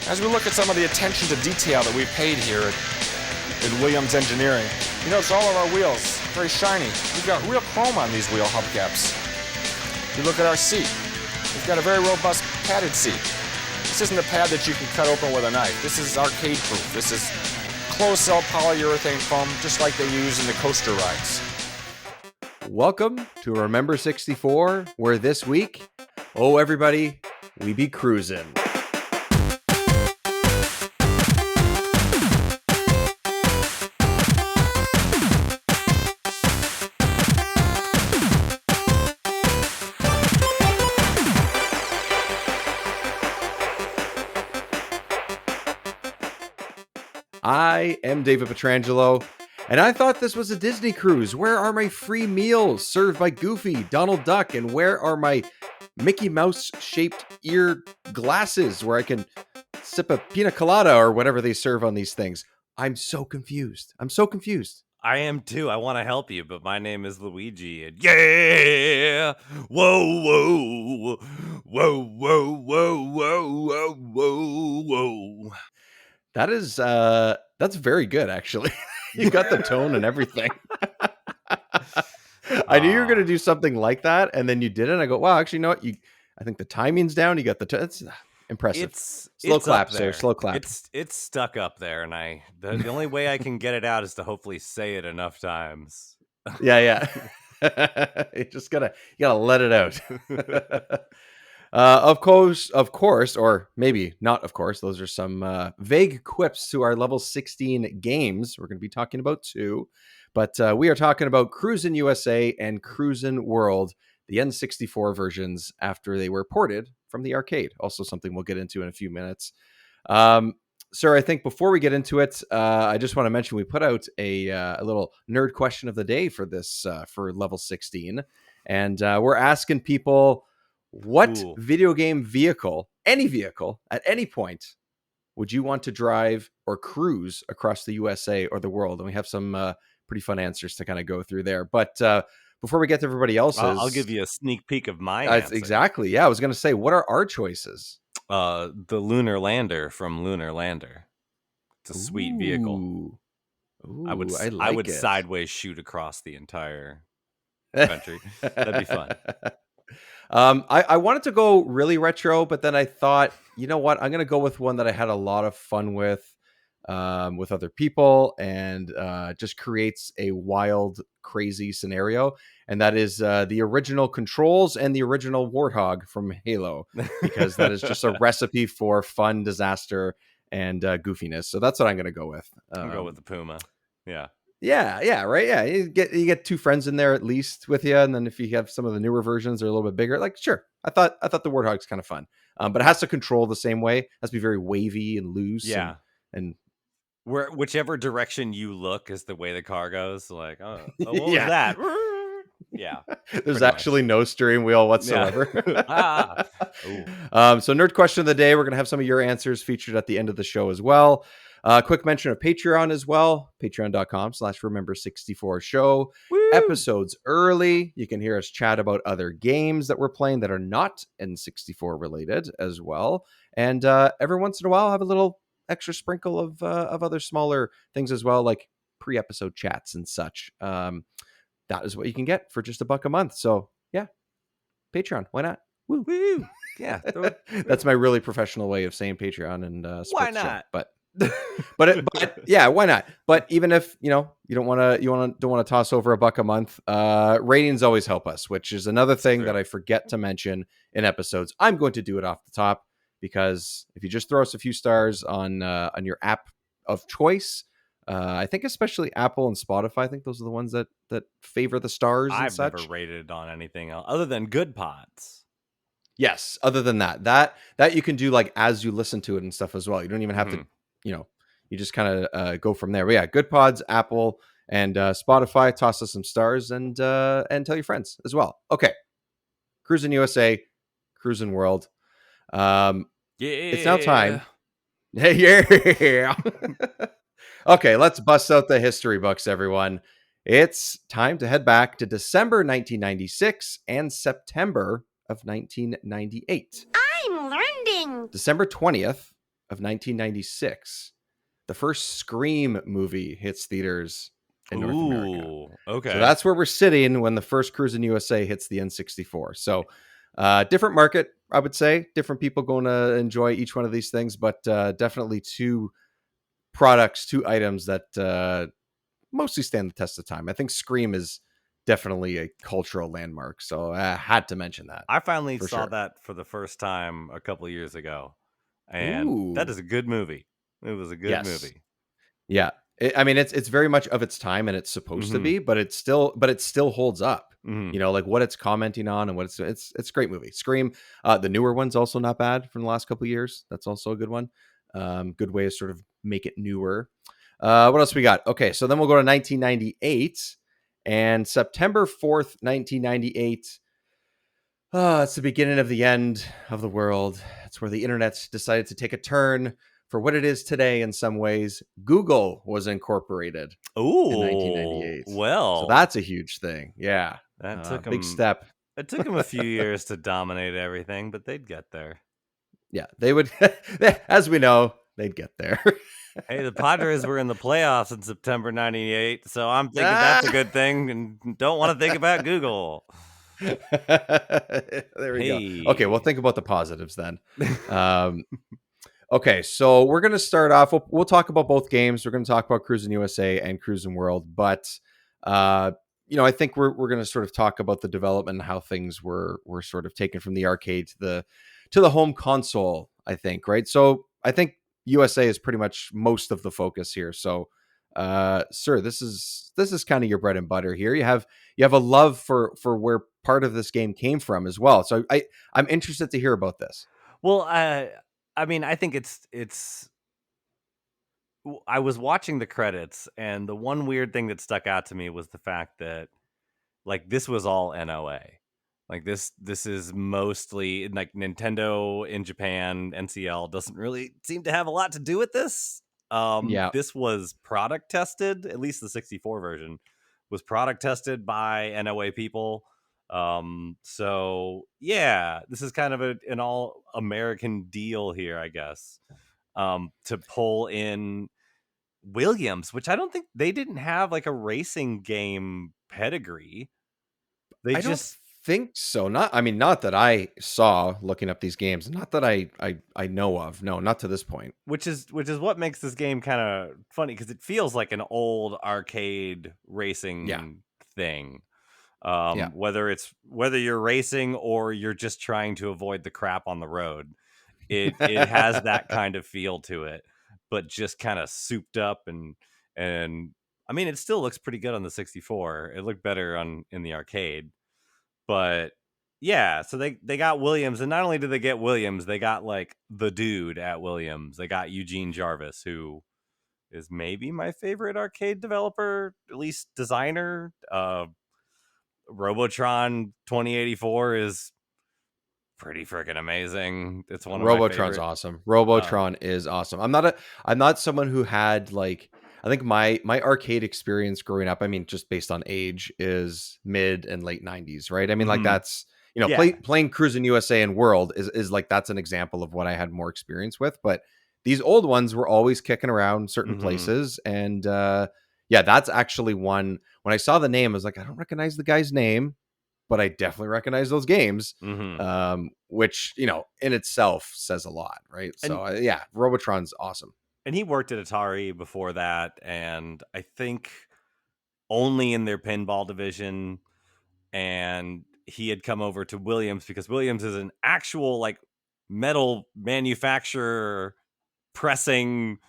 As we look at some of the attention to detail that we've paid here at Williams Engineering, you notice all of our wheels, very shiny. We've got real chrome on these wheel hubcaps. You look at our seat. We've got a very robust padded seat. This isn't a pad that you can cut open with a knife. This is arcade proof. This is closed-cell polyurethane foam, just like they use in the coaster rides. Welcome to Remember 64, where this week, oh everybody, we be cruising. I am David Petrangelo, and I thought this was a Disney cruise. Where are my free meals served by Goofy, Donald Duck, and where are my Mickey Mouse-shaped ear glasses where I can sip a pina colada or whatever they serve on these things? I'm so confused. I am too. I want to help you, but my name is Luigi, and yeah, whoa, whoa, whoa, whoa, whoa, whoa, whoa, whoa. That's very good, actually. You got the tone and everything. I knew you were going to do something like that, and then you did it. And I go, wow, actually, you know what? I think the timing's down. You got the it's impressive. Slow clap, sir. Slow clap. It's stuck up there, and the only way I can get it out is to hopefully say it enough times. Yeah. You gotta let it out. Of course, or maybe not, of course, those are some vague quips to our level 16 games. We're going to be talking about two, but we are talking about Cruisin USA and Cruisin World, the N64 versions after they were ported from the arcade. Also something we'll get into in a few minutes. Sir, I think before we get into it, I just want to mention we put out a little nerd question of the day for this, for level 16. And we're asking people, what video game vehicle, any vehicle, at any point, would you want to drive or cruise across the USA or the world? And we have some pretty fun answers to kind of go through there. But before we get to everybody else's... I'll give you a sneak peek of my answer. Exactly. Yeah, I was going to say, what are our choices? The Lunar Lander from Lunar Lander. It's a sweet vehicle. Ooh, I would sideways shoot across the entire country. That'd be fun. I wanted to go really retro, but then I thought, you know what? I'm going to go with one that I had a lot of fun with other people, and just creates a wild, crazy scenario. And that is the original Controls and the original Warthog from Halo, because that is just a recipe for fun, disaster, and goofiness. So that's what I'm going to go with. I'll go with the Puma. Yeah. Yeah, right. Yeah, you get two friends in there at least with you, and then if you have some of the newer versions, they're a little bit bigger. Like, sure, I thought the Warthog's kind of fun, but it has to control the same way. It has to be very wavy and loose. Yeah, and whichever direction you look is the way the car goes. Like, what was that? Yeah, there's actually no steering wheel whatsoever. So nerd question of the day. We're gonna have some of your answers featured at the end of the show as well. Quick mention of Patreon as well. Patreon.com/Remember64Show. Woo! Episodes early. You can hear us chat about other games that we're playing that are not N64 related as well. And every once in a while, have a little extra sprinkle of other smaller things as well, like pre-episode chats and such. That is what you can get for just $1 a month. So yeah, Patreon. Why not? Woo! Yeah, that's my really professional way of saying Patreon and why not? Show, but yeah, why not? But even if you don't want to toss over $1 a month, ratings always help us, which is another thing that I forget to mention in episodes. I'm going to do it off the top, because if you just throw us a few stars on your app of choice, I think especially Apple and Spotify, I think those are the ones that favor the stars. I've never rated on anything else other than Good Pods. Yes, other than that you can do like as you listen to it and stuff as well. You don't even have to, you just kind of go from there. But yeah, Good Pods, Apple, and Spotify. Toss us some stars and tell your friends as well. Okay, Cruisin USA, Cruisin World. It's now time. Yeah. Okay, let's bust out the history books, everyone. It's time to head back to December 1996 and September of 1998. I'm learning. December 20th, of 1996, the first Scream movie hits theaters in North America. Ooh, So okay. that's where we're sitting when the first Cruisin USA hits the N64. So different market, I would say. Different people going to enjoy each one of these things, but definitely two products, two items that mostly stand the test of time. I think Scream is definitely a cultural landmark, so I had to mention that I finally for saw sure. that for the first time a couple of years ago, and that Ooh, is a good movie. It was a good yes, movie. yeah. I mean, it's very much of its time, and it's supposed to Mm-hmm. be, but it still holds up. Mm-hmm. You know, like what it's commenting on and what it's a great movie. Scream, the newer one's also not bad from the last couple of years. That's also a good one. Good way to sort of make it newer. What else we got? Okay, so then we'll go to 1998, and September 4th, 1998. It's the beginning of the end of the world. It's where the internet decided to take a turn for what it is today in some ways. Google was incorporated in Ooh, 1998. So well, that's a huge thing. Yeah. that took Big them. step. It took them a few years to dominate everything, but they'd get there. Yeah. They would, as we know, they'd get there. Hey, the Padres were in the playoffs in September '98, so I'm thinking that's a Ah! good thing, and don't want to think about Google. There we go. Okay. Well, Hey. think about the positives then. Um, Okay, so we're going to start off. We'll talk about both games. We're going to talk about Cruisin USA and Cruisin World, but uh, I think we're going to sort of talk about the development and how things were sort of taken from the arcade to the home console. I think, right? So I think USA is pretty much most of the focus here. So, sir, this is kind of your bread and butter here. You have a love for where part of this game came from as well. So I'm interested to hear about this. Well, I mean, I think it's. I was watching the credits, and the one weird thing that stuck out to me was the fact that like this was all NOA. Like this is mostly like Nintendo in Japan, NCL doesn't really seem to have a lot to do with this. Yeah. This was product tested, at least the 64 version was product tested by NOA people. So yeah, this is kind of an all American deal here, I guess. To pull in Williams, which I don't think they didn't have like a racing game pedigree. They I don't just think so. Not that I saw looking up these games. Not that I know of. No, not to this point. which is what makes this game kind of funny because it feels like an old arcade Yeah. racing thing. Yeah. Whether you're racing or you're just trying to avoid the crap on the road, it has that kind of feel to it, but just kind of souped up and I mean it still looks pretty good on the 64. It looked better in the arcade. But yeah, so they got Williams, and not only did they get Williams, they got like the dude at Williams. They got Eugene Jarvis, who is maybe my favorite arcade developer, at least designer. Robotron 2084 is pretty freaking amazing. It's one of my Robotron's favorite. awesome. Uh, Robotron is awesome. I'm not someone who had like I think my arcade experience growing up, I mean, just based on age, is mid and late 90s, right? I mean, like mhm. that's Yeah. playing Cruisin' USA and World is like that's an example of what I had more experience with. But these old ones were always kicking around certain hmm places. And yeah, that's actually one when I saw the name, I was like, I don't recognize the guy's name, but I definitely recognize those games, hmm which in itself says a lot, right? And So yeah, Robotron's awesome. he worked at Atari before that, and I think only in their pinball division. And he had come over to Williams because Williams is an actual like metal manufacturer pressing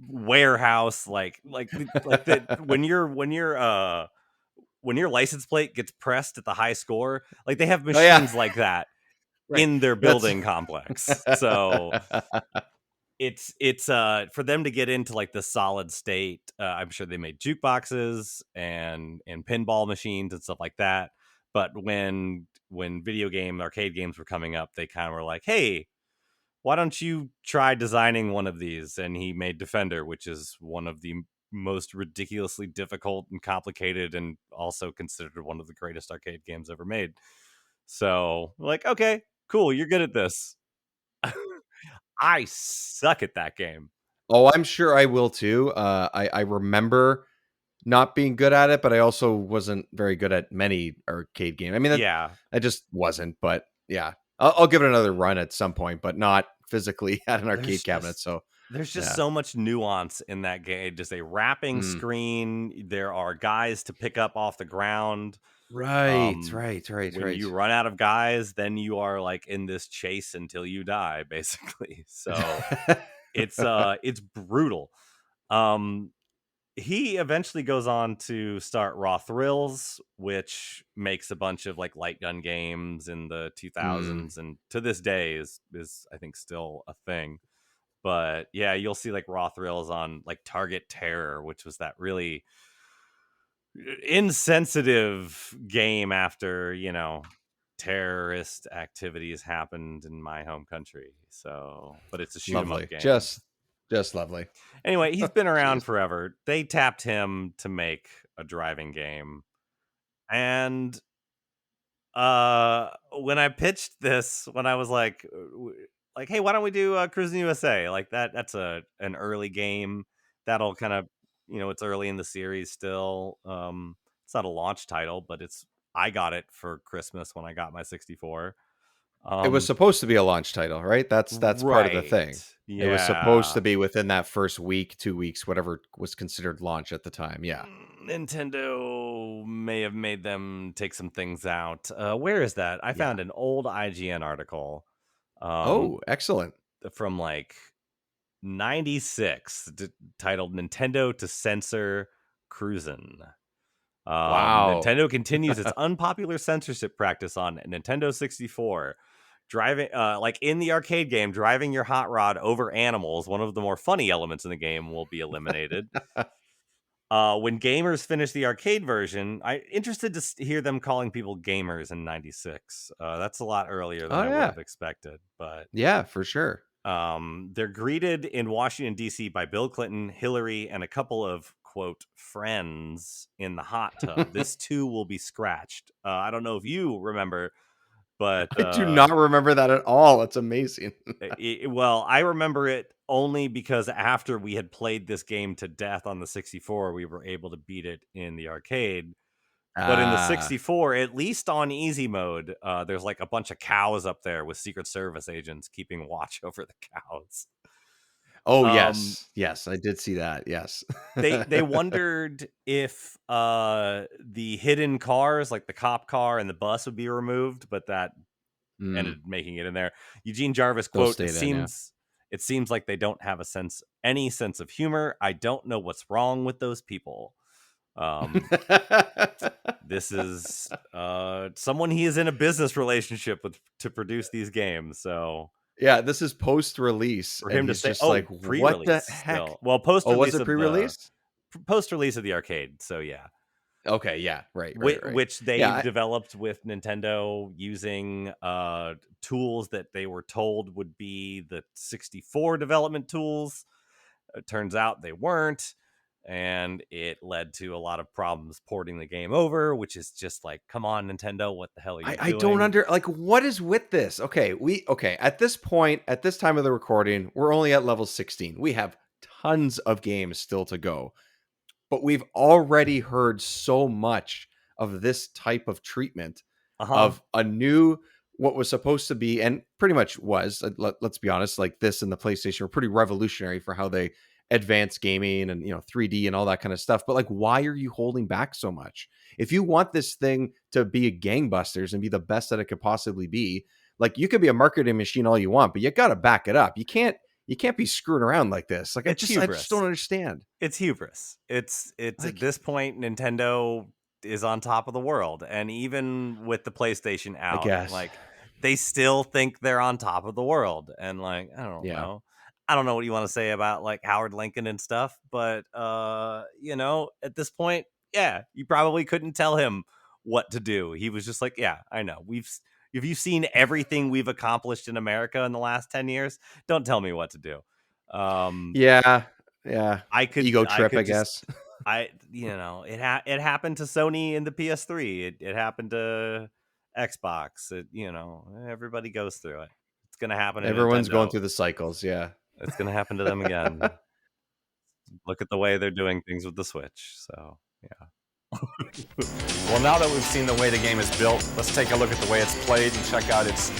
warehouse like that when your license plate gets pressed at the high score, like they have Oh yeah, machines like that right. in their That's building complex. So it's for them to get into like the solid state. I'm sure they made jukeboxes and pinball machines and stuff like that. But when video game arcade games were coming up, they kind of were like, hey, why don't you try designing one of these? And he made Defender, which is one of the most ridiculously difficult and complicated and also considered one of the greatest arcade games ever made. So like, okay, cool, you're good at this. I suck at that game. Oh, I'm sure I will too. I remember not being good at it, but I also wasn't very good at many arcade games. I mean, Yeah. I just wasn't. But yeah, I'll give it another run at some point, but not physically at an arcade cabinet. So There's just yeah. so much nuance in that game. Just a wrapping Mm. screen. There are guys to pick up off the ground. Right. When you run out of guys, then you are like in this chase until you die, basically. So it's brutal. He eventually goes on to start Raw Thrills, which makes a bunch of like light gun games in the 2000s, and to this day is I think still a thing. But yeah, you'll see like Raw Thrills on like Target Terror, which was that really insensitive game after, terrorist activities happened in my home country. So, but it's a shoot 'em up Lovely. game. Just lovely. Anyway, he's been around Jeez. forever. They tapped him to make a driving game. And when I pitched this, when I was like hey, why don't we do Cruisin USA? Like that's an early game that'll kind of, it's early in the series still. It's not a launch title, but I got it for Christmas when I got my 64. It was supposed to be a launch title, right? That's part of the Right. thing. It was supposed to be within that first week, 2 weeks, whatever was considered launch at the time. Yeah. Nintendo may have made them take some things out. Where is that? I found an old IGN article Oh, excellent. from like 96 titled Nintendo to Censor Cruisin'. Wow. Nintendo continues its unpopular censorship practice on Nintendo 64. Driving, like in the arcade game, driving your hot rod over animals, one of the more funny elements in the game, will be eliminated. When gamers finish the arcade version, I'm interested to hear them calling people gamers in 96. That's a lot earlier than I would have expected, but yeah, for sure. they're greeted in Washington, D.C. by Bill Clinton, Hillary, and a couple of, quote, friends in the hot tub. This too will be scratched. I don't know if you remember, but I do not remember that at all. It's amazing. well, I remember it only because after we had played this game to death on the 64, we were able to beat it in the arcade. But in the 64, at least on easy mode, there's like a bunch of cows up there with Secret Service agents keeping watch over the cows. Oh, yes. Yes, I did see that. Yes. They wondered if the hidden cars, like the cop car and the bus, would be removed, but that ended making it in there. Eugene Jarvis, quote, it seems like they don't have any sense of humor. I don't know what's wrong with those people. This is someone he is in a business relationship with to produce these games. So yeah, this is post-release, for and him to he's say, just like, "What the heck?" Still. Well, post-release was it pre-release? Post-release of the arcade. So yeah. Okay, yeah, right. Which they developed with Nintendo using tools that they were told would be the 64 development tools. It turns out they weren't, and it led to a lot of problems porting the game over, which is just like, come on, Nintendo, what the hell are you doing? I don't what is with this? Okay, at this point, at this time of the recording, we're only at level 16. We have tons of games still to go. But we've already heard so much of this type of treatment of a new, what was supposed to be, and pretty much was, let's be honest, like this and the PlayStation were pretty revolutionary for how they advance gaming and 3D and all that kind of stuff. But like, why are you holding back so much? If you want this thing to be a gangbusters and be the best that it could possibly be, like, you could be a marketing machine all you want, but you got to back it up. You can't be screwing around like this. Like, I just don't understand. It's hubris. It's like, at this point, Nintendo is on top of the world, and even with the PlayStation out, I guess, like, they still think they're on top of the world. And like, I don't know. I don't know what you want to say about like Howard Lincoln and stuff, but at this point, yeah, you probably couldn't tell him what to do. He was just like, yeah, I know. Have you seen everything we've accomplished in America in the last 10 years? Don't tell me what to do. Yeah. I could ego trip, I guess. It happened to Sony in the PS3. It happened to Xbox. Everybody goes through it. It's gonna happen to Everyone's going Nintendo. through the cycles. Yeah. It's gonna happen to them again. Look at the way they're doing things with the Switch. So yeah. Well, now that we've seen the way the game is built, let's take a look at the way it's played and check out its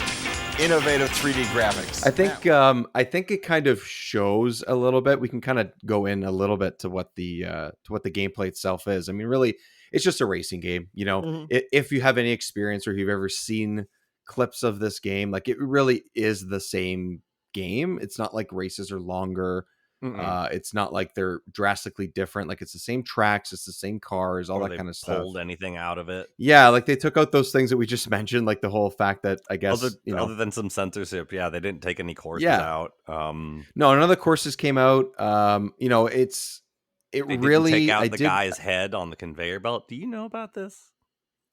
innovative 3D graphics. I think it kind of shows a little bit. We can kind of go in a little bit to what the gameplay itself is. I mean, really, it's just a racing game. You know, Mhm. if you have any experience or you've ever seen clips of this game, like it really is the same game. It's not like races are longer. It's not like they're drastically different. Like it's the same tracks, it's the same cars, all Or that they kind of stuff. pulled anything out of it. Yeah, like they took out those things that we just mentioned, like the whole fact that I guess Other than some censorship, yeah, they didn't take any courses Yeah. out. No, none of the courses came out. It They really didn't take out I the did guy's head on the conveyor belt. Do you know about this?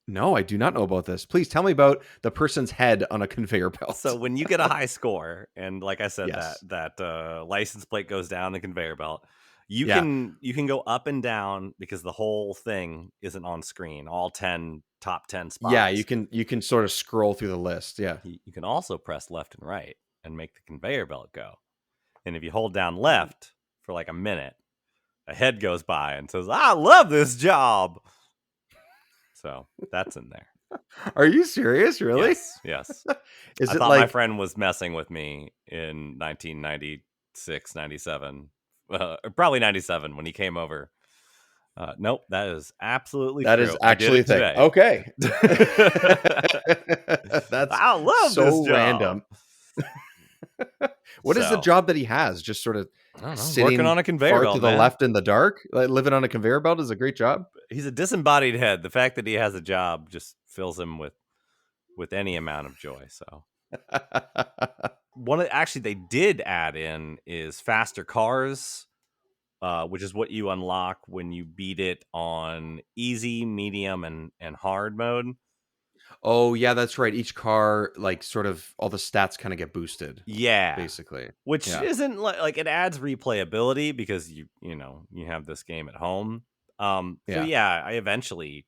No, I do not know about this. Please tell me about the person's head on a conveyor belt. So when you get a high score, and like I said, Yes. that license plate goes down the conveyor belt, you Yeah. can go up and down because the whole thing isn't on screen. All top 10 spots. Yeah, you can sort of scroll through the list. Yeah. You can also press left and right and make the conveyor belt go. And if you hold down left for like a minute, a head goes by and says, "I love this job." So that's in there. Are you serious? Really? Yes. Is I it thought like my friend was messing with me in 1996, 97, probably 97 when he came over. Nope, that is absolutely that true. is actually a thing? Today. Okay. That's I love so this job. random. What is the job that he has? Just sort of I don't know, sitting working on a conveyor far belt, to the man. left in the dark? Like living on a conveyor belt is a great job. He's a disembodied head. The fact that he has a job just fills him with any amount of joy. So actually they did add in is faster cars, which is what you unlock when you beat it on easy, medium, and hard mode. Oh yeah, that's right. Each car, like, sort of all the stats kind of get boosted. Yeah, Basically, which yeah. isn't like it adds replayability because you have this game at home. So yeah, I eventually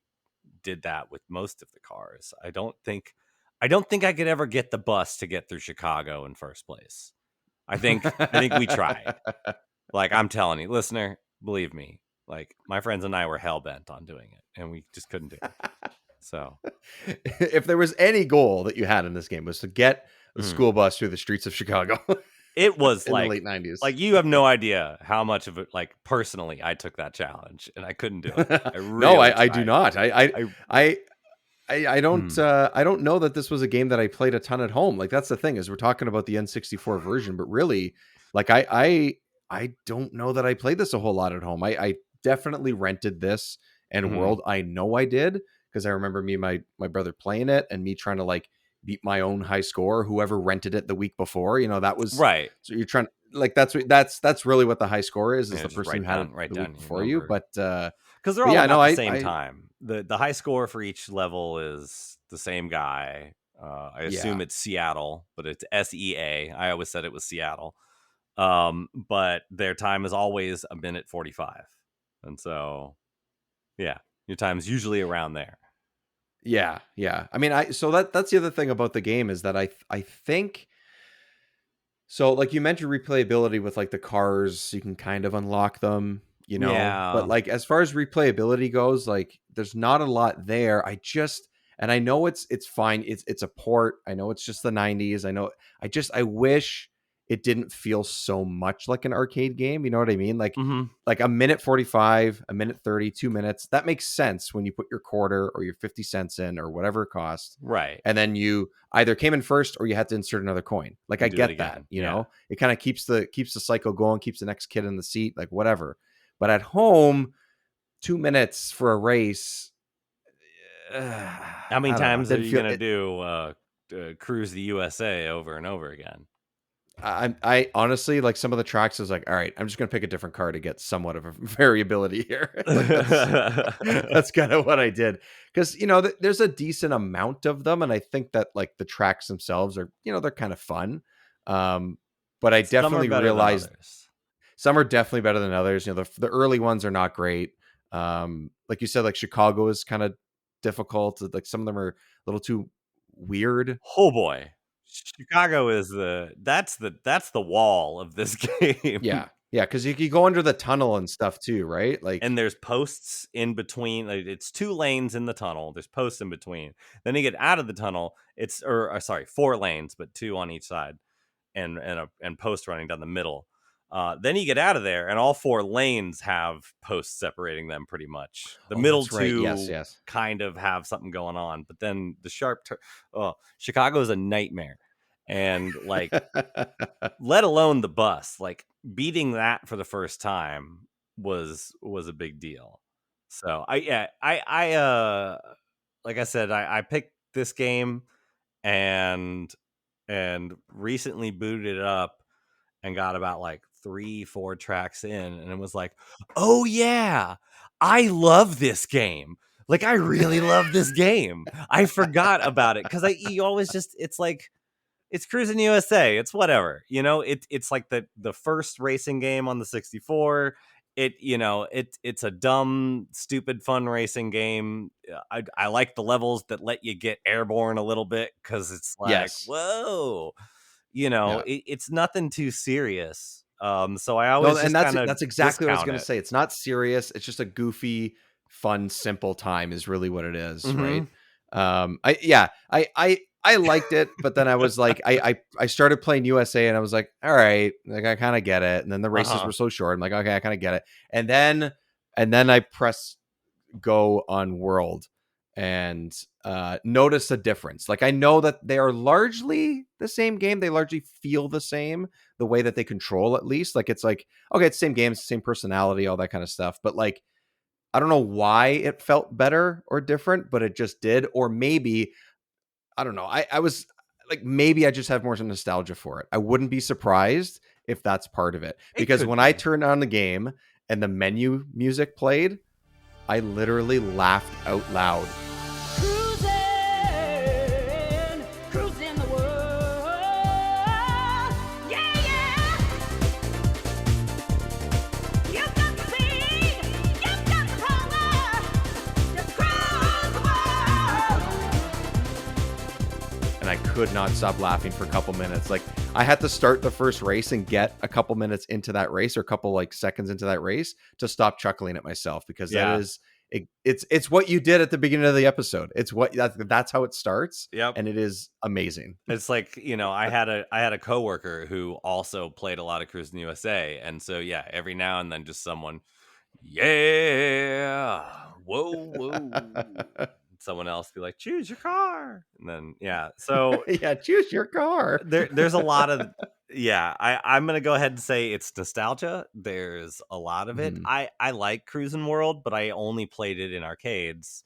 did that with most of the cars. I don't think I could ever get the bus to get through Chicago in first place. I think we tried. Like, I'm telling you, listener, believe me. Like, my friends and I were hell bent on doing it, and we just couldn't do it. So, if there was any goal that you had in this game was to get the school bus through the streets of Chicago, it was in like the late 90s. Like, you have no idea how much of it. Like, personally, I took that challenge, and I couldn't do it. I do not. I don't know that this was a game that I played a ton at home. Like, that's the thing, is we're talking about the N64 version, but really, like, I don't know that I played this a whole lot at home. I definitely rented this and World. I know I did, because I remember me and my brother playing it and me trying to like beat my own high score, whoever rented it the week before. That was right. So you're trying, like, that's really what the high score is the person who had it the week before you. But because they're all about the same time. The high score for each level is the same guy. I assume it's Seattle, but it's SEA. I always said it was Seattle. But their time is always a minute 45, and so yeah, your time's usually around there. Yeah. I mean, that's the other thing about the game, is that I think so. Like you mentioned, replayability with like the cars, you can kind of unlock them, But like as far as replayability goes, like there's not a lot there. And I know it's fine. It's a port. I know it's just the 90s. I know. I wish it didn't feel so much like an arcade game. You know what I mean? Like, like a minute 45, a minute 30, 2 minutes. That makes sense when you put your quarter or your 50 cents in or whatever it costs. Right. And then you either came in first or you had to insert another coin. Like, I get that, you know, it kind of keeps the cycle going, keeps the next kid in the seat, like whatever. But at home, 2 minutes for a race. How many times are you going to do Cruise the USA over and over again? I honestly, like, some of the tracks, I was like, all right, I'm just going to pick a different car to get somewhat of a variability here. Like, that's kind of what I did. Because, there's a decent amount of them. And I think that like the tracks themselves are, they're kind of fun. But I definitely realized some are definitely better than others. The early ones are not great. Like you said, like Chicago is kind of difficult. Like some of them are a little too weird. Oh boy. Chicago is that's the wall of this game. Yeah. Yeah, because you go under the tunnel and stuff too, right? Like, And there's posts in between. Like, it's 2 lanes in the tunnel. There's posts in between. Then you get out of the tunnel. It's sorry, 4 lanes, but 2 on each side, and post running down the middle. Then you get out of there, and all 4 lanes have posts separating them pretty much. The oh, middle that's right. Yes, 2 yes. kind of have something going on, but then the sharp turn. Oh, Chicago is a nightmare, and like, let alone the bus. Like, beating that for the first time was a big deal. So I like I said, I picked this game and recently booted it up and got about like 3-4 tracks in, and it was like, oh yeah, I love this game. Like, I really love this game. I forgot about it because you always just, it's like, it's Cruisin USA. It's whatever, it's like the first racing game on the 64. It's a dumb, stupid, fun racing game. I like the levels that let you get airborne a little bit, because it's like, Yes. whoa, Yeah. it's nothing too serious. So I No, always and just kind of that's exactly what I was discount gonna it. say. It's not serious. It's just a goofy, fun, simple time is really what it is, Mm-hmm. right? I liked it, but then I was like, I started playing USA, and I was like, all right, like I kind of get it. And then the races Uh-huh. were so short. I'm like, okay, I kind of get it. And then I pressed go on World and notice a difference. Like, I know that they are largely the same game. They largely feel the same, the way that they control, at least. Like, it's like, okay, it's the same game, it's the same personality, all that kind of stuff. But like, I don't know why it felt better or different, but it just did. Or maybe, I don't know. I was like, maybe I just have more nostalgia for it. I wouldn't be surprised if that's part of it. It Because could when I be. turned on the game and the menu music played, I literally laughed out loud. Cruising, cruising the world. Yeah, yeah. You've got the speed, you've got the power. Just cruise the world. And I could not stop laughing for a couple minutes. Like, I had to start the first race and get a couple minutes into that race, or a couple like seconds into that race, to stop chuckling at myself, because that Yeah. is it's what you did at the beginning of the episode. It's what that's how it starts. Yep. And it is amazing. It's like, I had a coworker who also played a lot of Cruisin USA, and so yeah, every now and then just someone, yeah, whoa, whoa. Someone else be like, choose your car, and then yeah. So Yeah, choose your car. there's a lot of, yeah. I'm gonna go ahead and say it's nostalgia. There's a lot of it. Mhm. I like Cruisin' World, but I only played it in arcades.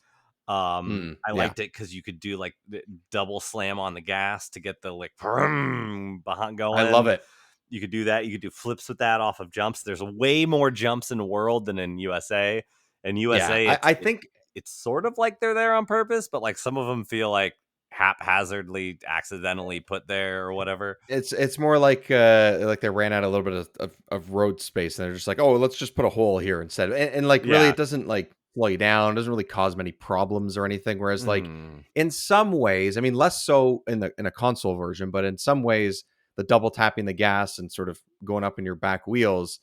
I Yeah. liked it because you could do like the double slam on the gas to get the like vroom behind going. I love it. You could do that. You could do flips with that off of jumps. There's way more jumps in World than in USA. In USA, Yeah. I think it's sort of like they're there on purpose, but like some of them feel like haphazardly, accidentally put there or whatever. it's more like they ran out a little bit of road space, and they're just like, oh, let's just put a hole here instead. And like, really, Yeah. it doesn't like slow you down. It doesn't really cause many problems or anything. Whereas like, Mhm. in some ways, I mean, less so in a console version, but in some ways, the double tapping the gas and sort of going up in your back wheels,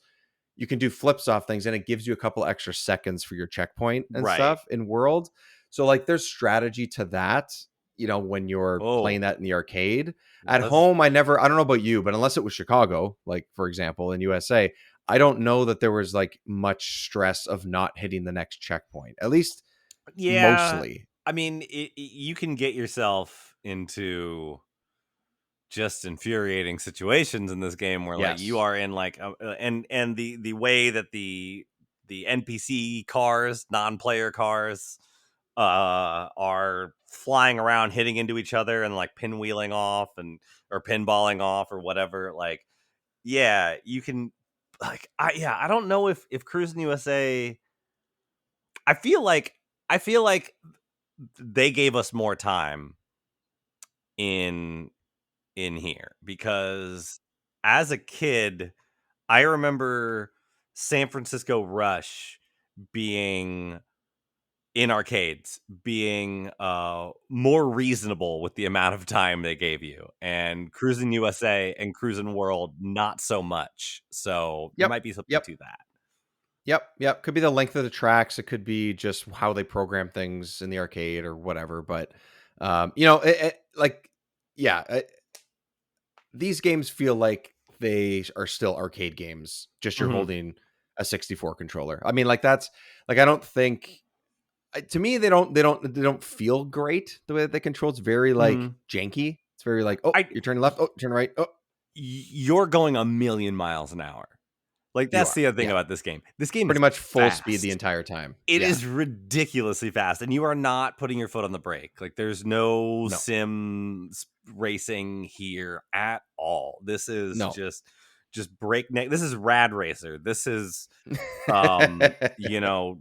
you can do flips off things, and it gives you a couple extra seconds for your checkpoint and Right. stuff in World. So like, there's strategy to that, when you're playing Oh, that in the arcade. At let's home, I don't know about you, but unless it was Chicago, like for example, in USA, I don't know that there was like much stress of not hitting the next checkpoint, at least yeah. mostly. I mean, you can get yourself into just infuriating situations in this game where like you Yes. are in like and the way that the NPC cars, non-player cars, are flying around hitting into each other and like pinwheeling off and or pinballing off or whatever, like, yeah, you can, like, I don't know if Cruisin' USA, I feel like I feel like they gave us more time in here, because as a kid, I remember San Francisco Rush being in arcades being more reasonable with the amount of time they gave you, and Cruisin USA and Cruisin World not so much. So there Yep. might be something Yep. to that. Yep. Could be the length of the tracks. It could be just how they program things in the arcade or whatever. But these games feel like they are still arcade games. Just you're Mhm. holding a 64 controller. I mean, like that's like I don't think to me they don't feel great the way that they control. It's very like Mhm. janky. It's very like, oh, I- you're turning left, oh, turn right, oh, You're going a million miles an hour. Like You that's are, the other thing yeah. about this game. This game pretty is much full fast. speed the entire time. It Yeah. is ridiculously fast, and you are not putting your foot on the brake. Like there's no No. sim racing here at all. This is No. just breakneck. This is Rad Racer. This is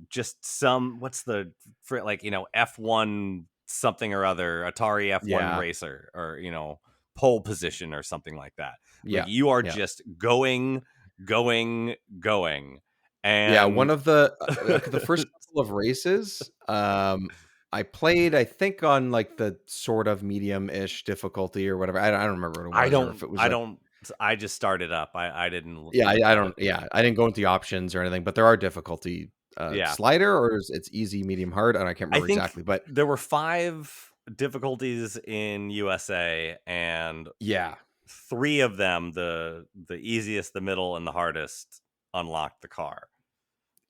just some what's the F1 something or other, Atari F1 Yeah. racer, or pole position or something like that. Yeah. Like you are Yeah. just going. And Yeah, one of the first couple of races, I played, I think, on like the sort of medium-ish difficulty or whatever. I don't remember what it was. Or if it was I just started up. I didn't. Yeah, look I at don't. it. Yeah, I didn't go into the options or anything, but there are difficulty slider, or it's easy, medium, hard, and I can't remember think exactly. But there were 5 difficulties in USA, and yeah, 3 of them, the easiest, the middle, and the hardest, unlocked the car.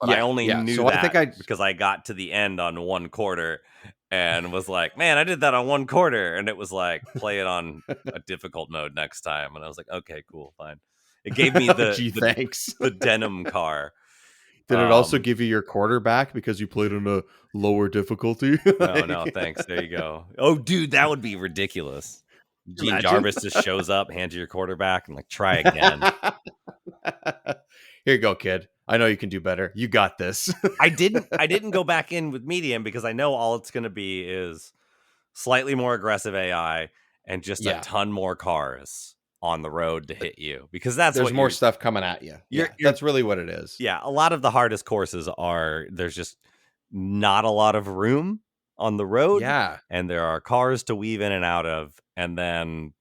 But I only knew So that I think because I got to the end on 1 quarter and was like, man, I did that on 1 quarter. And it was like, play it on a difficult mode next time. And I was like, okay, cool, fine. It gave me thanks. the denim car. Did it also give you your quarterback because you played on a lower difficulty? No, thanks. There you go. Oh, dude, that would be ridiculous. Gene Imagine. Jarvis just shows up, hands you your quarterback, and like, try again. Here you go, kid. I know you can do better. You got this. I didn't go back in with medium because I know all it's going to be is slightly more aggressive AI and just a ton more cars on the road to hit you, because that's there's what more stuff coming at you. That's really what it is. Yeah, a lot of the hardest courses there's just not a lot of room on the road. Yeah, and there are cars to weave in and out of, and then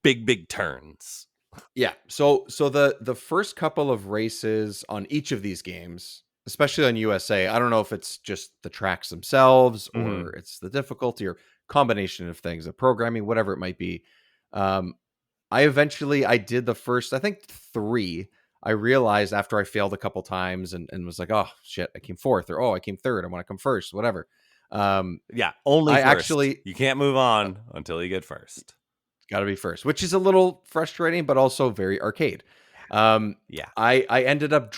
big turns. Yeah. So the first couple of races on each of these games, especially on USA, I don't know if it's just the tracks themselves or it's the difficulty or combination of things, the programming, whatever it might be. I did the first, I think 3. I realized after I failed a couple times and was like, oh shit, I came 4th, or oh, I came 3rd. I want to come 1st, whatever. Only first. You can't move on until you get 1st. Got to be 1st, which is a little frustrating, but also very arcade. I ended up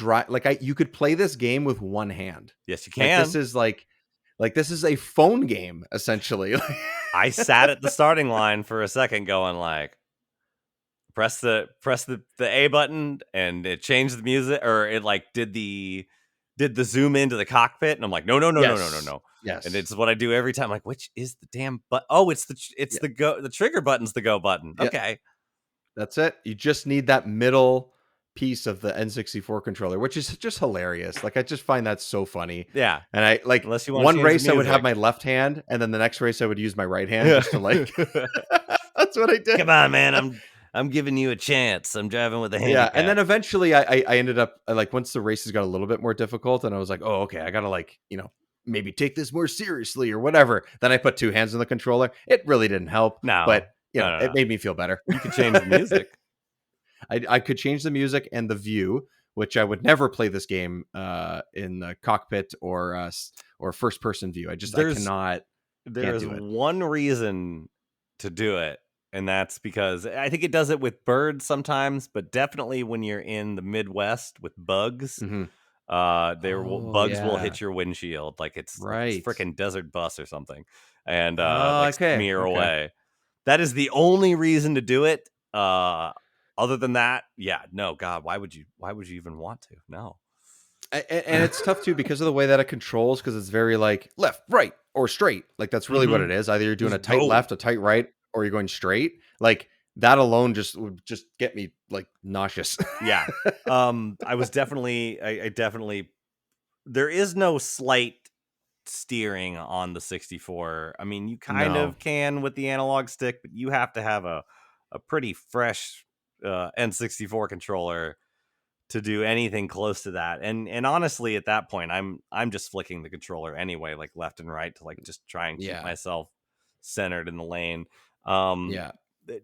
you could play this game with one hand. Yes, you can. This is this is a phone game essentially. I sat at the starting line for a second, going like, press the A button, and it changed the music, or it like did the zoom into the cockpit, and I'm like, no. Yes. And it's what I do every time. I'm like, which is the damn but? Oh, it's the trigger button's the go button. Yeah. Okay, that's it. You just need that middle piece of the N64 controller, which is just hilarious. Like I just find that so funny. Yeah, and I like unless you want one race I would have my left hand, and then the next race I would use my right hand just to like. That's what I did. Come on, man. I'm giving you a chance. I'm driving with a handicap. Yeah, and then eventually I ended up once the races got a little bit more difficult, and I was like, oh, okay, I gotta maybe take this more seriously or whatever. Then I put 2 hands on the controller. It really didn't help. No, but it made me feel better. You could change the music. I could change the music and the view, which I would never play this game in the cockpit or first person view. I cannot. There's one reason to do it, and that's because I think it does it with birds sometimes, but definitely when you're in the Midwest with bugs. Mm-hmm. Bugs will hit your windshield like it's freaking Desert Bus or something, and smear away. That is the only reason to do it. Other than that, no, God, why would you even want to? No. And it's tough too because of the way that it controls, because it's very like left, right, or straight. Like that's really what it is. Either you're doing a tight left, a tight right, or you're going straight. Like that alone would just get me like nauseous. Yeah. I definitely there is no slight steering on the 64. I mean, you kind No. of can with the analog stick, but you have to have a pretty fresh N64 controller to do anything close to that. And honestly, at that point, I'm just flicking the controller anyway, like left and right, to like just try and keep Yeah. myself centered in the lane. Yeah.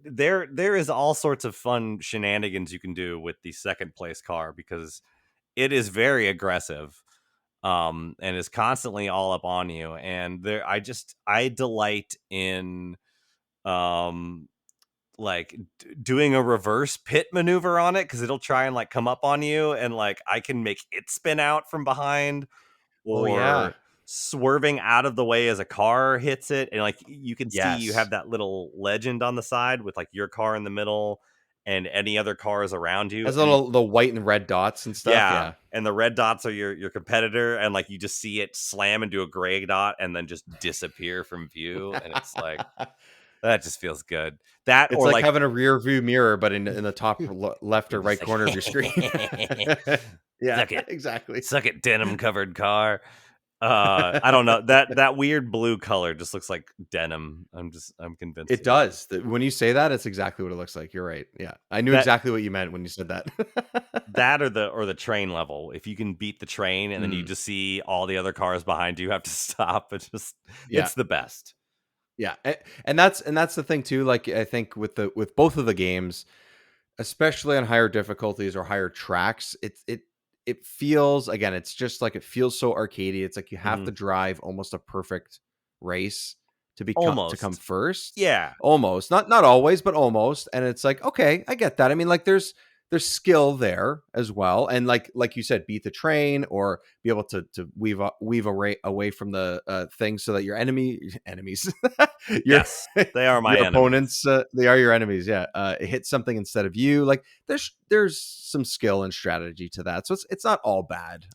There is all sorts of fun shenanigans you can do with the second place car, because it is very aggressive, and is constantly all up on you. And I delight in like doing a reverse pit maneuver on it, because it'll try and like come up on you, and like I can make it spin out from behind, Oh, yeah. or swerving out of the way as a car hits it. And like you can see you Yes. have that little legend on the side with like your car in the middle and any other cars around you. Has And the white and red dots and stuff. Yeah. and the red dots are your competitor, and like you just see it slam into a gray dot and then just disappear from view, and it's like that just feels good. That, It's or like having a rear view mirror, but in the top left or right corner of your screen. Yeah, Suck it. exactly. Suck it, denim covered car. I don't know, that weird blue color just looks like denim. I'm convinced It does. When you say that, it's exactly what it looks like. You're right. Yeah, I knew exactly what you meant when you said that. That, or the train level. If you can beat the train and then you just see all the other cars behind you have to stop, it's the best. Yeah, and that's the thing too. Like, I think with both of the games, especially on higher difficulties or higher tracks, it feels, again, it's just like, it feels so arcadey. It's like you have to drive almost a perfect race to come first. Yeah, Almost, not always, but almost. And it's like, okay, I get that. I mean, like, there's skill there as well, and like you said, beat the train, or be able to weave away from the things, so that your enemies yes, they are my your enemies. opponents, they are your enemies. Yeah, hit something instead of you. Like, there's some skill and strategy to that, so it's not all bad.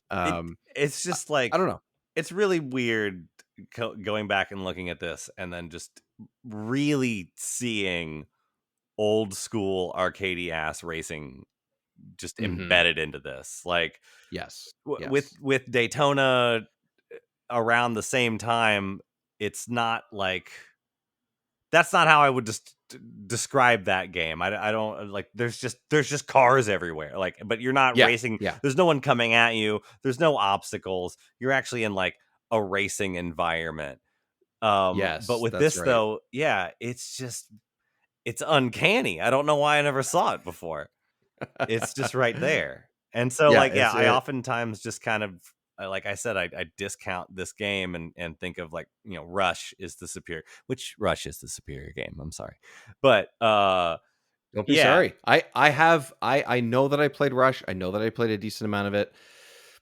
It's just like, I don't know. It's really weird going back and looking at this, and then just really seeing old school arcadey ass racing just embedded into this. Like, Yes. with Daytona around the same time, it's not like, that's not how I would just describe that game. I don't like, there's just cars everywhere, like, but you're not racing. There's no one coming at you, there's no obstacles, you're actually in like a racing environment. Yes, but with that's this right. though, it's uncanny. I don't know why I never saw it before. It's just right there. And so I oftentimes just kind of, like I said, I discount this game and think of like, Rush is the superior game. I'm sorry. But don't be sorry. I know that I played Rush. I know that I played a decent amount of it.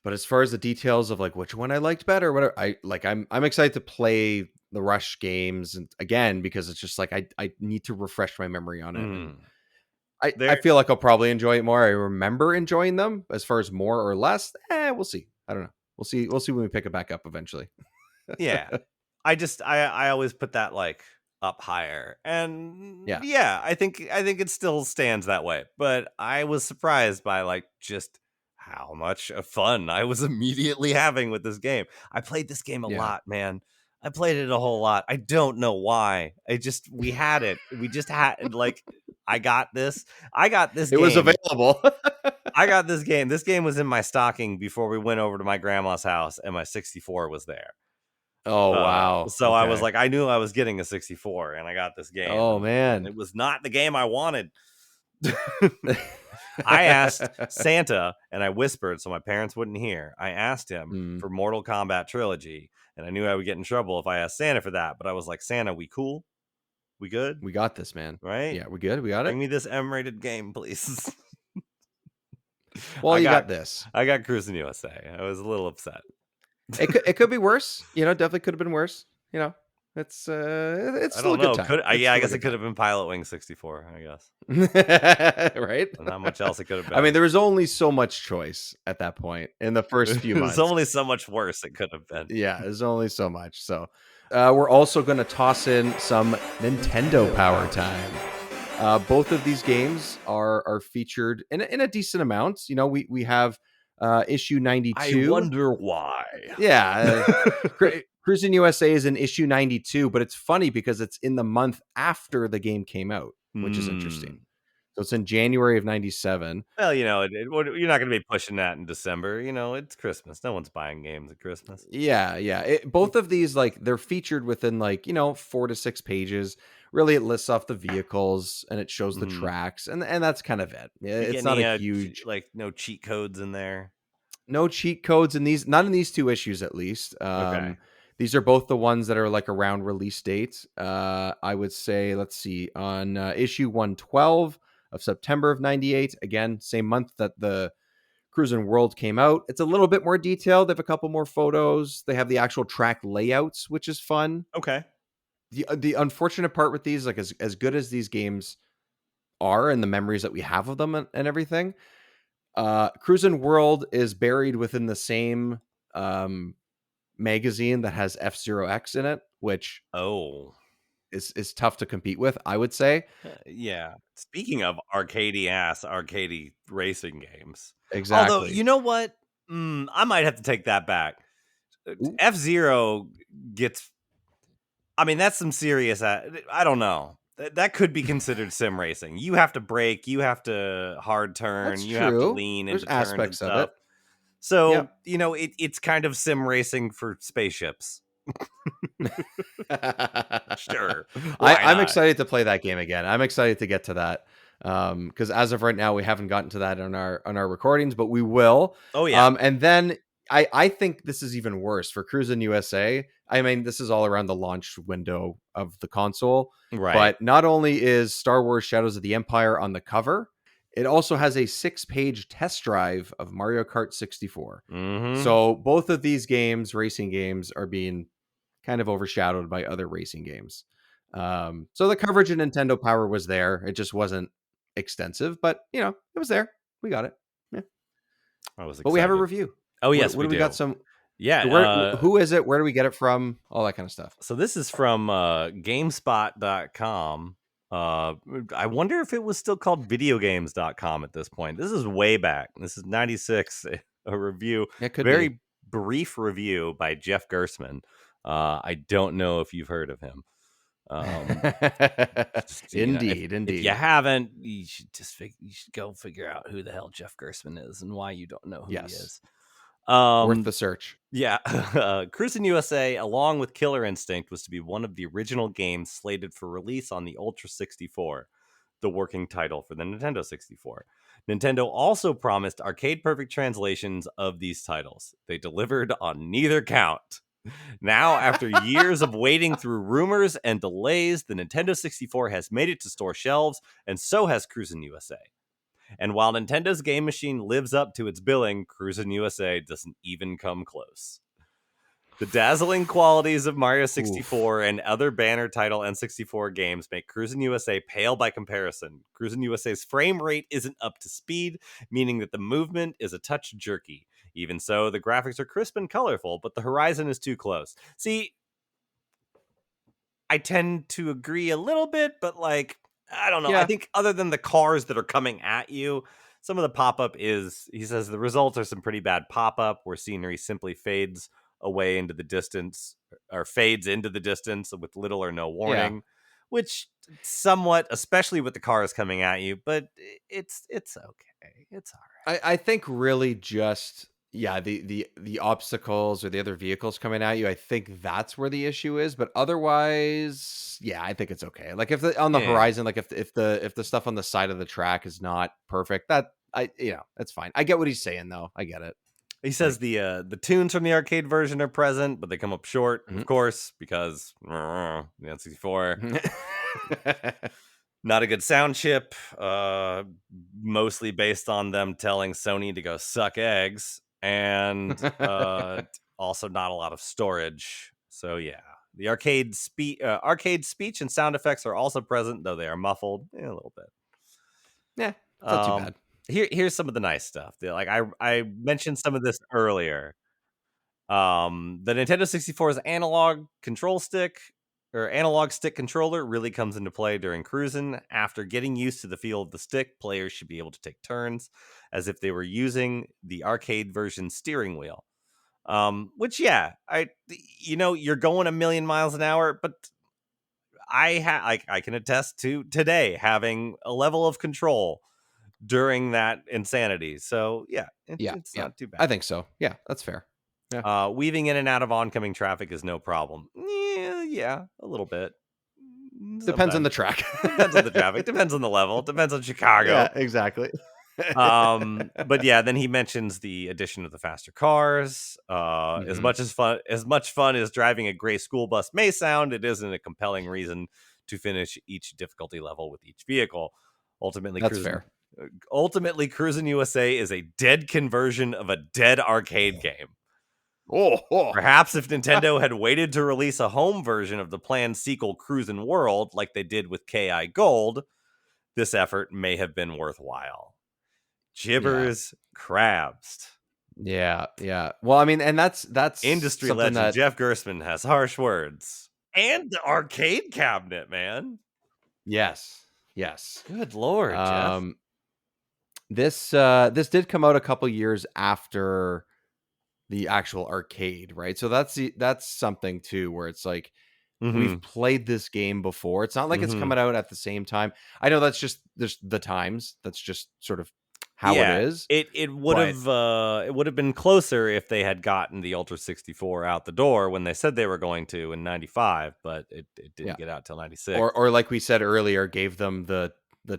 But as far as the details of like which one I liked better, whatever, I'm excited to play the Rush games, and again, because it's just like I need to refresh my memory on it. And I feel like I'll probably enjoy it more. I remember enjoying them. As far as more or less, we'll see. I don't know. We'll see when we pick it back up eventually. Yeah. I always put that like up higher. And I think it still stands that way. But I was surprised by like just how much fun I was immediately having with this game. I played this game a lot, man. I played it a whole lot. I don't know why. We had it. We just had, like, I got this It game. was available. I got this game. This game was in my stocking before we went over to my grandma's house, and my 64 was there. Oh, wow. So I was like, I knew I was getting a 64, and I got this game. Oh, man. It was not the game I wanted. I asked Santa, and I whispered so my parents wouldn't hear. I asked him for Mortal Kombat Trilogy, and I knew I would get in trouble if I asked Santa for that. But I was like, Santa, we cool? We good? We got this, man. Right? Yeah, we good. We got it. Bring me this M-rated game, please. Well, you got this. I got Cruisin USA. I was a little upset. It could be worse. Definitely could have been worse. It's still a good time. I guess it could have been Pilot Wing 64, I guess. Right? And not much else it could have been. I mean, there was only so much choice at that point in the first few months. There's only so much worse it could have been. Yeah, there's only so much. So we're also going to toss in some Nintendo Power Time. Both of these games are featured in a decent amount. We have issue I 92. wonder why. Yeah. Cruisin USA is in issue 92, but it's funny because it's in the month after the game came out, which is interesting. So it's in January of 97. Well, you're not going to be pushing that in December. It's Christmas. No one's buying games at Christmas. Yeah. Both of these, like, they're featured within 4 to 6 pages. Really, it lists off the vehicles and it shows the tracks, and that's kind of it. Yeah, You it's get not any, a huge, no cheat codes in there. no cheat codes in these, not in these 2 issues at least. Okay. These are both the ones that are like around release date. I would say, let's see, on issue 112 of September of 98, again, same month that the Cruisin' World came out. It's a little bit more detailed. They have a couple more photos. They have the actual track layouts, which is fun. Okay. The unfortunate part with these, like, as good as these games are and the memories that we have of them and everything, Cruisin' World is buried within the same magazine that has F-Zero X in it, which is tough to compete with, I would say. Yeah. Speaking of arcadey racing games. Exactly. Although, you know what? I might have to take that back. Ooh. F-Zero gets... I mean, that's some serious... I don't know. That could be considered sim racing. You have to brake. You have to hard turn. That's you have to true. lean There's into turns aspects and of stuff. it. So, Yep. it's kind of sim racing for spaceships. Sure. I'm excited to play that game again. I'm excited to get to that. Because as of right now, we haven't gotten to that on our recordings, but we will. Oh, yeah. And then I think this is even worse for Cruisin' USA. I mean, this is all around the launch window of the console. Right. But not only is Star Wars Shadows of the Empire on the cover, it also has a 6-page test drive of Mario Kart 64. So both of these games, racing games, are being kind of overshadowed by other racing games. So the coverage of Nintendo Power was there. It just wasn't extensive, but it was there. We got it. Yeah. I was excited. But we have a review. Oh, yes, we got some. Yeah. Who is it? Where do we get it from? All that kind of stuff. So this is from GameSpot.com. I wonder if it was still called videogames.com at this point. This is way back. This is 96, a review. It could very be. Brief review by Jeff Gersman. I don't know if you've heard of him. Indeed. If you haven't, you should go figure out who the hell Jeff Gersman is and why you don't know who he is. Worth the search. Yeah. Cruisin' USA, along with Killer Instinct, was to be one of the original games slated for release on the Ultra 64, the working title for the Nintendo 64. Nintendo also promised arcade-perfect translations of these titles. They delivered on neither count. Now, after years of wading through rumors and delays, the Nintendo 64 has made it to store shelves, and so has Cruisin' USA. And while Nintendo's game machine lives up to its billing, Cruisin' USA doesn't even come close. The dazzling qualities of Mario 64 and other banner title N64 games make Cruisin' USA pale by comparison. Cruisin' USA's frame rate isn't up to speed, meaning that the movement is a touch jerky. Even so, the graphics are crisp and colorful, but the horizon is too close. See, I tend to agree a little bit, but I don't know. Yeah. I think other than the cars that are coming at you, some of the pop-up is, he says, the results are some pretty bad pop-up where scenery simply fades away into the distance or fades into the distance with little or no warning, which somewhat, especially with the cars coming at you, but it's okay. It's all right. I think really just... Yeah, the obstacles or the other vehicles coming at you, I think that's where the issue is. But otherwise, yeah, I think it's okay. Like if on the horizon, like if the stuff on the side of the track is not perfect, that's fine. I get what he's saying though. I get it. He says the tunes from the arcade version are present, but they come up short, of course, because the N64. Not a good sound chip, mostly based on them telling Sony to go suck eggs. And also not a lot of storage. So yeah, the arcade speech and sound effects are also present, though they are muffled a little bit. Yeah, not too bad. Here's some of the nice stuff. I mentioned some of this earlier. The Nintendo 64's analog control stick or analog stick controller really comes into play during cruising. After getting used to the feel of the stick, players should be able to take turns as if they were using the arcade version steering wheel. Which, yeah, you're going a million miles an hour, but I can attest to today having a level of control during that insanity. So yeah, it's not too bad. I think so. Yeah, that's fair. Yeah. Weaving in and out of oncoming traffic is no problem. Yeah, a little bit. Depends on the track. Depends on the traffic. Depends on the level. Depends on Chicago. Yeah, exactly. But yeah, then he mentions the addition of the faster cars. As much fun as driving a gray school bus may sound, it isn't a compelling reason to finish each difficulty level with each vehicle. Ultimately, that's fair. Ultimately, Cruisin USA is a dead conversion of a dead arcade game. Perhaps if Nintendo had waited to release a home version of the planned sequel Cruisin World, like they did with KI Gold, this effort may have been worthwhile. Jibbers crabs. Yeah. Well, I mean, and that's industry legend Jeff Gerstmann has harsh words. And the arcade cabinet, man. Yes. Good Lord, Jeff. This did come out a couple years after the actual arcade, right? So that's something too, where it's like we've played this game before. It's not like it's coming out at the same time. I know that's just the times. That's just sort of how it is. It would have been closer if they had gotten the Ultra 64 out the door when they said they were going to in 95, but it didn't get out till 96. Or like we said earlier, gave them the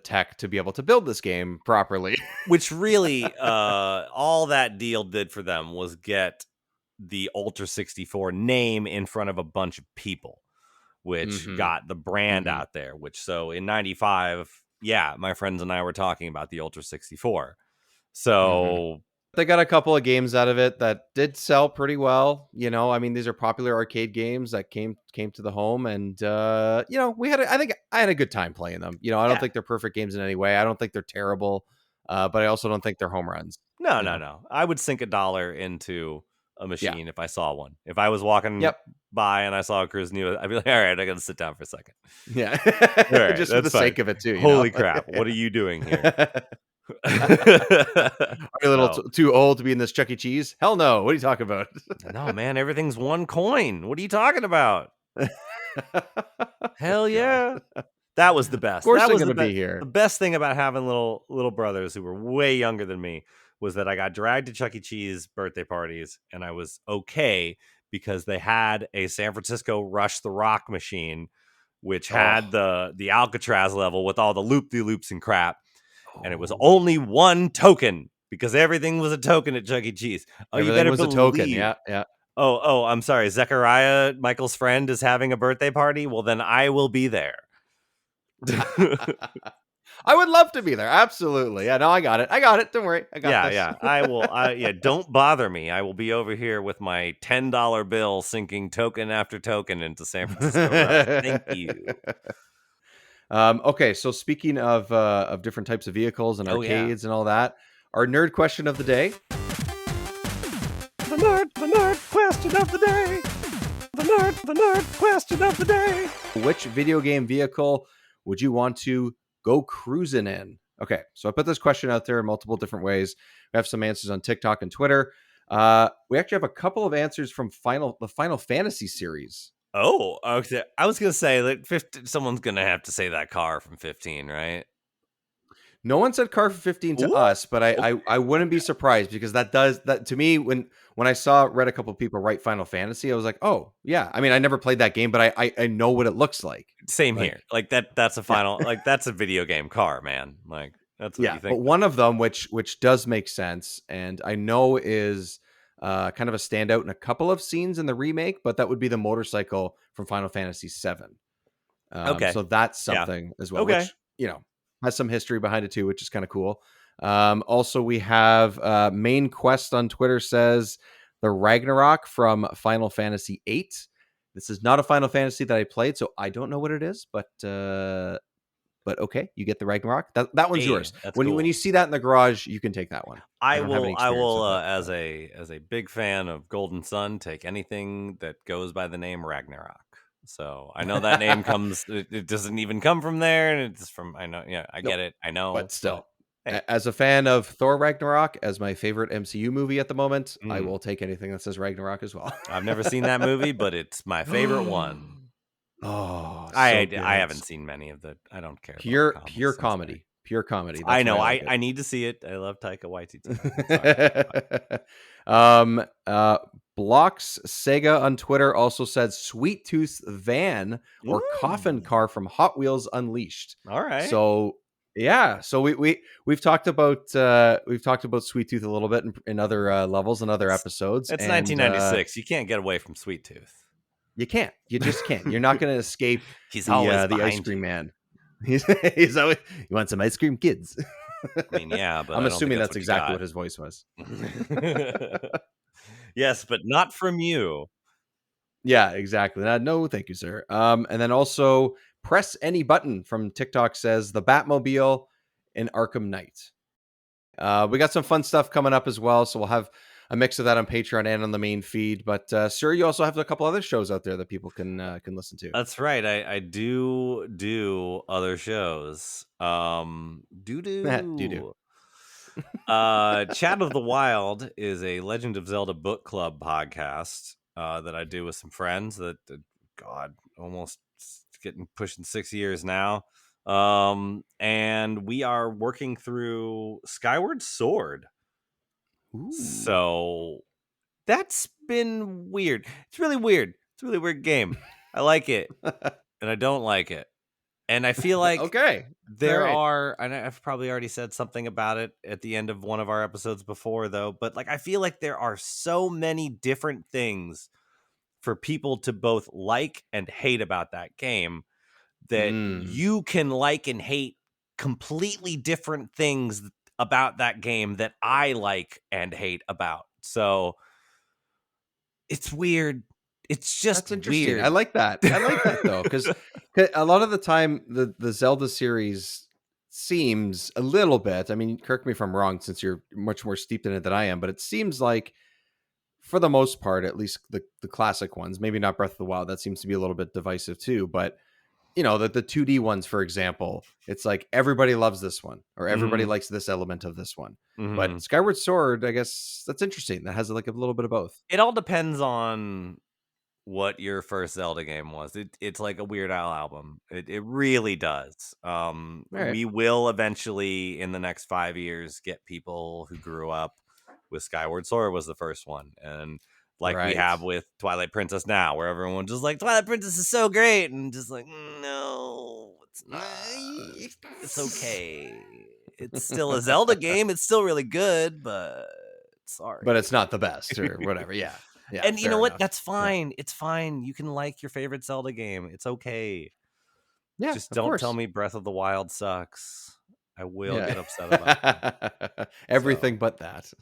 tech to be able to build this game properly. Which really, all that deal did for them was get the Ultra 64 name in front of a bunch of people, which got the brand out there. So in 95, my friends and I were talking about the Ultra 64. So they got a couple of games out of it that did sell pretty well. I mean, these are popular arcade games that came to the home, and I think I had a good time playing them. I don't think they're perfect games in any way. I don't think they're terrible, but I also don't think they're home runs. No. I would sink $1 into a machine if I saw one. If I was walking by and I saw a Cruisin' USA, I'd be like, all right, I gotta sit down for a second. Yeah. Right, just for the sake of it too. Holy crap, what are you doing here? Are you a little too old to be in this Chuck E. Cheese? Hell no. What are you talking about? No, man, everything's one coin. What are you talking about? Hell yeah. That was the best. Of course that they're was going to be here. The best thing about having little brothers who were way younger than me was that I got dragged to Chuck E. Cheese birthday parties, and I was okay because they had a San Francisco Rush the Rock machine, which had the Alcatraz level with all the loop-de-loops and crap. And it was only one token because everything was a token at Chuck E. Cheese. Everything was a token. Yeah. Oh, I'm sorry. Zechariah, Michael's friend, is having a birthday party. Well, then I will be there. I would love to be there. Absolutely. Yeah, no, I got it. Don't worry. I got this. Yeah. I will. Don't bother me. I will be over here with my $10 bill sinking token after token into San Francisco Rush. Thank you. Okay, so speaking of different types of vehicles and arcades and all that, our nerd question of the day. The nerd question of the day. The nerd question of the day. Which video game vehicle would you want to go cruising in? Okay, so I put this question out there in multiple different ways. We have some answers on TikTok and Twitter. We actually have a couple of answers from the Final Fantasy series. Oh, okay. I was going to say that someone's going to have to say that car from 15, right? No one said car for 15 to us, but I wouldn't be surprised because that to me, when I read a couple of people write Final Fantasy, I was like, oh yeah. I mean, I never played that game, but I know what it looks like. Same here. Like that's a final, that's a video game car, man. Like that's what you think. But one of them, which does make sense, and I know is kind of a standout in a couple of scenes in the remake, but that would be the motorcycle from Final Fantasy VII. Okay. So that's something as well, which, has some history behind it too, which is kind of cool. Also, we have Main Quest on Twitter says the Ragnarok from Final Fantasy VIII. This is not a Final Fantasy that I played, so I don't know what it is, but okay, you get the Ragnarok. That one's yours. When you see that in the garage, you can take that one. I will as a big fan of Golden Sun, take anything that goes by the name Ragnarok. So I know that name comes. It doesn't even come from there, and it's from. I know. Yeah, I Nope. get it. I know. But still, hey. as a fan of Thor Ragnarok as my favorite MCU movie at the moment, I Mm. will take anything that says Ragnarok as well. I've never seen that movie, but it's my favorite one. Oh, so I good. haven't seen many of the. I don't care. Pure about comics, pure so sorry. comedy. Pure comedy. That's I know. why I like I need to see it. I love Taika Waititi. it. Blocks Sega on Twitter also said Sweet Tooth van or coffin Ooh. car from Hot Wheels Unleashed. All right. So yeah, so we've talked about Sweet Tooth a little bit in other levels and other episodes. It's and, 1996. You can't get away from Sweet Tooth. You can't. You just can't. You're not going to escape He's the always the ice behind cream you. man. He's always. You want some ice cream, kids? I mean, yeah, but I'm I don't assuming think that's exactly what his voice was. Yes, but not from you. Yeah, exactly. No, thank you, sir. And then also press any button from TikTok says the Batmobile and Arkham Knight. We got some fun stuff coming up as well, so we'll have a mix of that on Patreon and on the main feed. But sir, you also have a couple other shows out there that people can listen to. That's right. I do other shows. Do. Chat of the Wild is a Legend of Zelda book club podcast that I do with some friends that God, almost pushing 6 years now. And we are working through Skyward Sword. Ooh. So that's been weird. It's really weird. It's a really weird game. I like it and I don't like it. And I feel like okay. there All right. are, and I've probably already said something about it at the end of one of our episodes before, though, but like I feel like there are so many different things for people to both like and hate about that game that you can like and hate completely different things about that game that I like and hate about. So it's weird. It's just That's interesting. weird. I like that. I like that though, because a lot of the time the Zelda series seems a little bit. I mean, correct me if I'm wrong, since you're much more steeped in it than I am, but it seems like, for the most part, at least the classic ones, maybe not Breath of the Wild, that seems to be a little bit divisive too. But you know, the 2D ones, for example, it's like everybody loves this one, or everybody likes this element of this one. But Skyward Sword, I guess that's interesting. That has like a little bit of both. It all depends on what your first Zelda game was. It's like a Weird Al album. It really does. Right. We will eventually, in the next 5 years, get people who grew up with Skyward Sword was the first one, and like we have with Twilight Princess now, where everyone just like Twilight Princess is so great, and just like no, it's not. It's okay. It's still a Zelda game. It's still really good, but sorry. But it's not the best or whatever. Yeah. Yeah, and you know what? enough. That's fine. Yeah. It's fine. You can like your favorite Zelda game. It's okay. Yeah, just don't tell me Breath of the Wild sucks. I will get upset about it. Everything but that.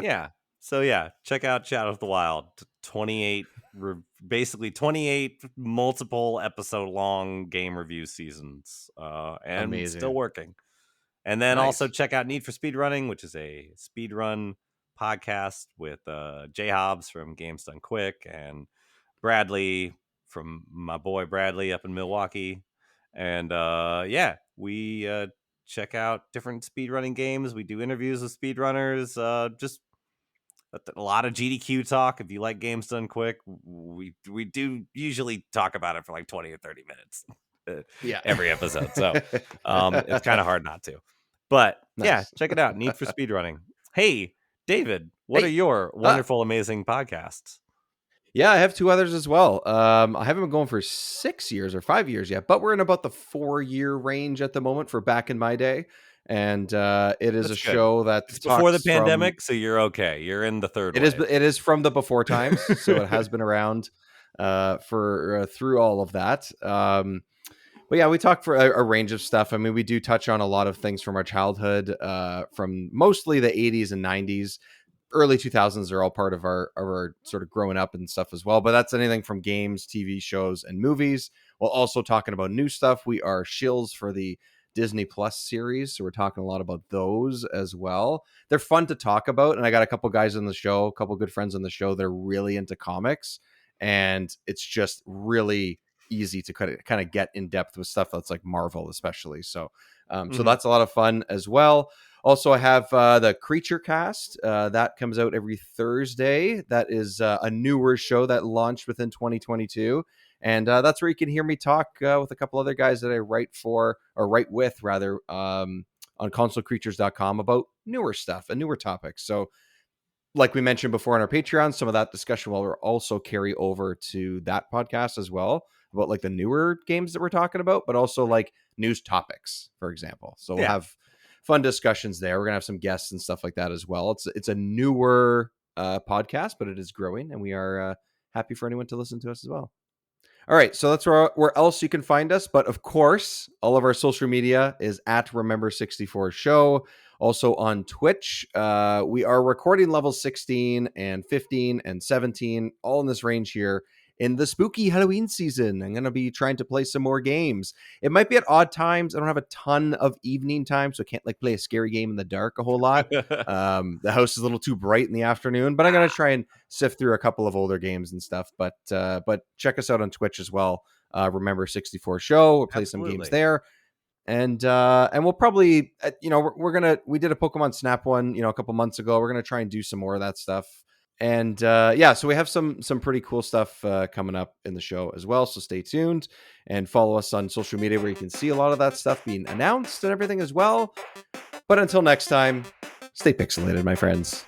Yeah. So yeah, check out Chat of the Wild. 28, basically 28 multiple episode long game review seasons. And Amazing. Still working. And then also check out Need for Speed Running, which is a speedrun podcast with Jay Hobbs from Games Done Quick and Bradley from my boy Bradley up in Milwaukee. And we check out different speedrunning games. We do interviews with speedrunners. Just a lot of GDQ talk. If you like Games Done Quick, we do usually talk about it for like 20 or 30 minutes every episode. So it's kind of hard not to. But yeah, check it out. Need for Speedrunning. Hey, David, what are your wonderful, amazing podcasts? Yeah, I have two others as well. I haven't been going for 6 years or 5 years yet, but we're in about the 4-year range at the moment for Back in My Day. And it is a show that's before the pandemic, so you're okay. You're in the third wave. It is from the before times, so it has been around for through all of that. But yeah, we talk for a range of stuff. I mean, we do touch on a lot of things from our childhood, from mostly the 80s and 90s. Early 2000s are all part of our sort of growing up and stuff as well. But that's anything from games, TV shows, and movies. While also talking about new stuff. We are shills for the Disney Plus series, so we're talking a lot about those as well. They're fun to talk about, and I got a couple guys on the show, a couple good friends on the show that are really into comics. and it's just really easy to kind of get in depth with stuff that's like Marvel, especially. So, so that's a lot of fun as well. Also, I have the Creature Cast that comes out every Thursday. That is a newer show that launched within 2022, and that's where you can hear me talk with a couple other guys that I write with rather, on consolecreatures.com about newer stuff and newer topics. So, like we mentioned before on our Patreon, some of that discussion will also carry over to that podcast as well, about like the newer games that we're talking about, but also like news topics, for example. So we'll have fun discussions there. We're gonna have some guests and stuff like that as well. It's a newer podcast, but it is growing, and we are happy for anyone to listen to us as well. All right, so that's where else you can find us. But of course, all of our social media is at Remember64 Show. Also on Twitch, we are recording level 16 and 15 and 17, all in this range here. In the spooky Halloween season, I'm going to be trying to play some more games. It might be at odd times. I don't have a ton of evening time, so I can't like play a scary game in the dark a whole lot. The house is a little too bright in the afternoon, but I'm going to try and sift through a couple of older games and stuff. But check us out on Twitch as well. Remember 64 Show. We'll play some games there. And we'll probably, we did a Pokemon Snap one, a couple months ago. We're going to try and do some more of that stuff. And so we have some pretty cool stuff coming up in the show as well. So stay tuned and follow us on social media where you can see a lot of that stuff being announced and everything as well. But until next time, stay pixelated, my friends.